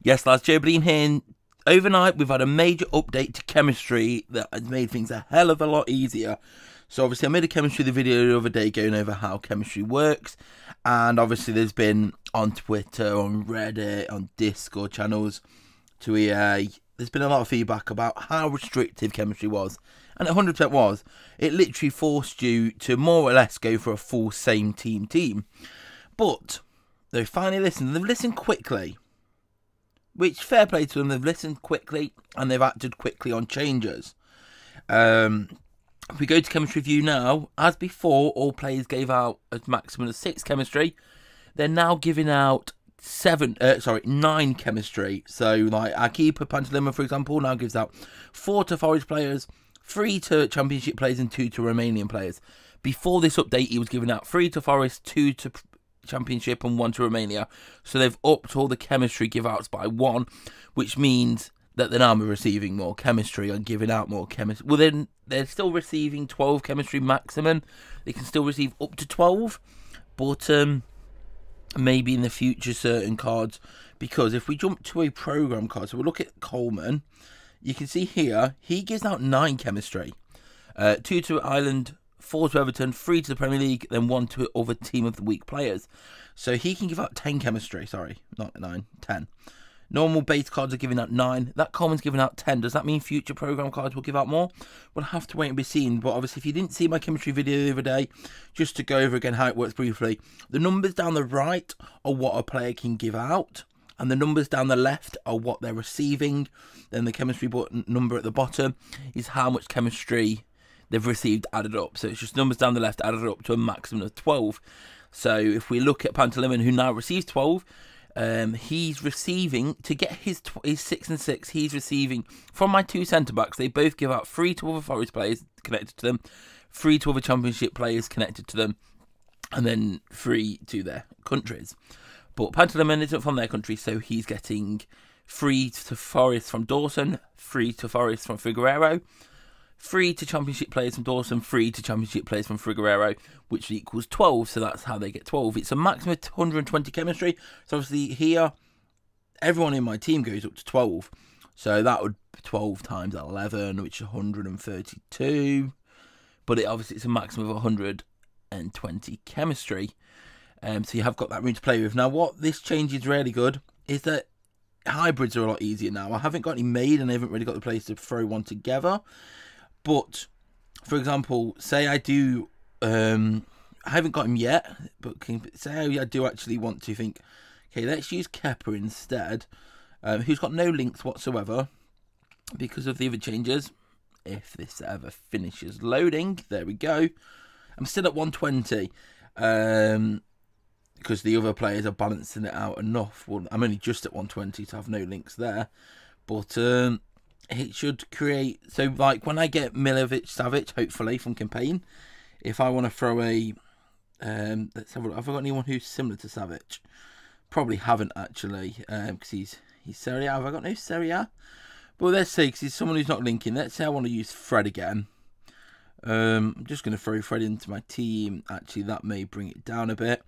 Yes, lads, JOEBILINE here. And overnight, we've had a major update to chemistry that has made things a hell of a lot easier. So obviously, I made a chemistry video the other day going over how chemistry works. And obviously, there's been on Twitter, on Reddit, on Discord channels to EA. There's been a lot of feedback about how restrictive chemistry was. And it 100% was. It literally forced you to more or less go for a full same team. But they finally listened. And they've listened quickly. Which, fair play to them, they've listened quickly and they've acted quickly on changes. If we go to chemistry view now, as before, all players gave out a maximum of 6 chemistry. They're now giving out 9 chemistry. So, like, our keeper, Plastician, for example, now gives out 4 to Forest players, 3 to Championship players and 2 to Romanian players. Before this update, he was giving out 3 to Forest, 2 to Championship and 1 to Romania. So they've upped all the chemistry give outs by 1, which means that they're now receiving more chemistry and giving out more chemistry. Well, then they're still receiving 12 chemistry maximum. They can still receive up to 12, but maybe in the future certain cards. Because if we jump to a program card, so we'll look at Coleman, you can see here he gives out 9 chemistry, 2 to Ireland, 4 to Everton, 3 to the Premier League, then 1 to other team of the week players. So he can give out 10 chemistry, sorry, not 9, 10. Normal base cards are giving out 9. That Coleman's giving out 10. Does that mean future program cards will give out more? We'll have to wait and be seen. But obviously, if you didn't see my chemistry video the other day, just to go over again how it works briefly, the numbers down the right are what a player can give out, and the numbers down the left are what they're receiving. Then the chemistry button number at the bottom is how much chemistry they've received added up. So it's just numbers down the left added up to a maximum of 12. So if we look at Plastician, who now receives 12, he's receiving, to get his 6 and 6, he's receiving from my 2 centre-backs. They both give out 3 to other Forest players connected to them, 3 to other Championship players connected to them, and then 3 to their countries. But Plastician isn't from their country, so he's getting 3 to Forest from Dawson, 3 to Forest from Figueroa, 3 to Championship players from Dawson, 3 to Championship players from Figueroa, which equals 12, so that's how they get 12. It's a maximum of 120 chemistry, so obviously here, everyone in my team goes up to 12, so that would be 12 times 11, which is 132, but obviously it's a maximum of 120 chemistry, so you have got that room to play with. Now, what this change is really good is that hybrids are a lot easier now. I haven't got any made, and I haven't really got the place to throw one together. But, for example, say I do, I haven't got him yet, but say I do actually want to think, okay, let's use Kepa instead, who's got no links whatsoever because of the other changes. If this ever finishes loading, there we go. I'm still at 120, because the other players are balancing it out enough. Well, I'm only just at 120 to have no links there, but it should create, so like when I get Milovic-Savic, hopefully from campaign, if I want to throw a, let's have a look, have I got anyone who's similar to Savic? Probably haven't actually, because he's Serie A. Have I got no Serie A? Well, let's say, because he's someone who's not linking, let's say I want to use Fred again. I'm just going to throw Fred into my team. Actually, that may bring it down a bit.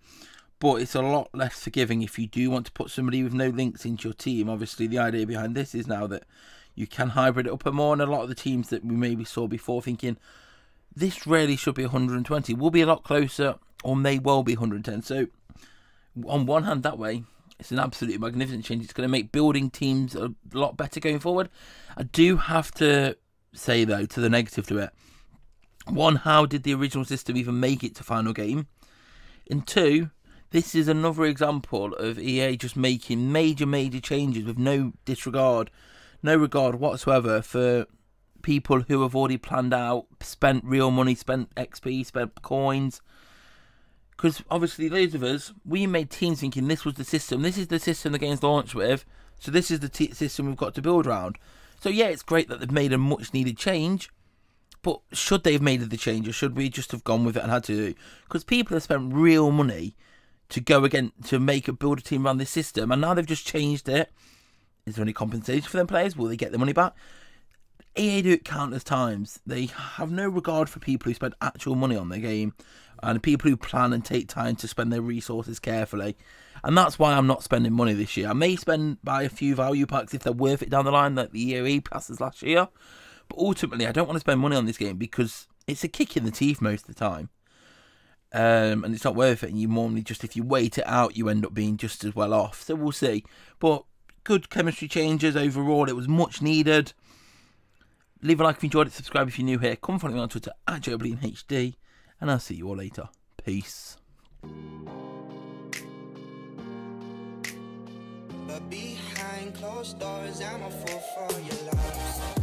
But it's a lot less forgiving if you do want to put somebody with no links into your team. Obviously, the idea behind this is now that you can hybrid it up and more, and a lot of the teams that we maybe saw before thinking, this really should be 120, will be a lot closer, or may well be 110. So, on one hand, that way, it's an absolutely magnificent change. It's going to make building teams a lot better going forward. I do have to say, though, to the negative to it, 1, how did the original system even make it to final game? And 2, this is another example of EA just making major changes with no regard whatsoever for people who have already planned out, spent real money, spent XP, spent coins. Because obviously those of us, we made teams thinking this was the system. This is the system the game's launched with. So this is the system we've got to build around. So yeah, it's great that they've made a much needed change. But should they have made the change, or should we just have gone with it and had to? Because people have spent real money to go again to build a team around this system, and now they've just changed it. Is there any compensation for them players? Will they get their money back? EA do it countless times. They have no regard for people who spend actual money on their game. and people who plan and take time to spend their resources carefully. And that's why I'm not spending money this year. I may buy a few value packs if they're worth it down the line, like the EOE passes last year. But ultimately, I don't want to spend money on this game because it's a kick in the teeth most of the time. And it's not worth it. And you normally just, if you wait it out, you end up being just as well off. So we'll see. But good chemistry changes overall. It was much needed. Leave a like if you enjoyed it. Subscribe if you're new here. Come follow me on Twitter at joebilineHD. And I'll see you all later. Peace. But behind closed doors, I'm a fool for your love.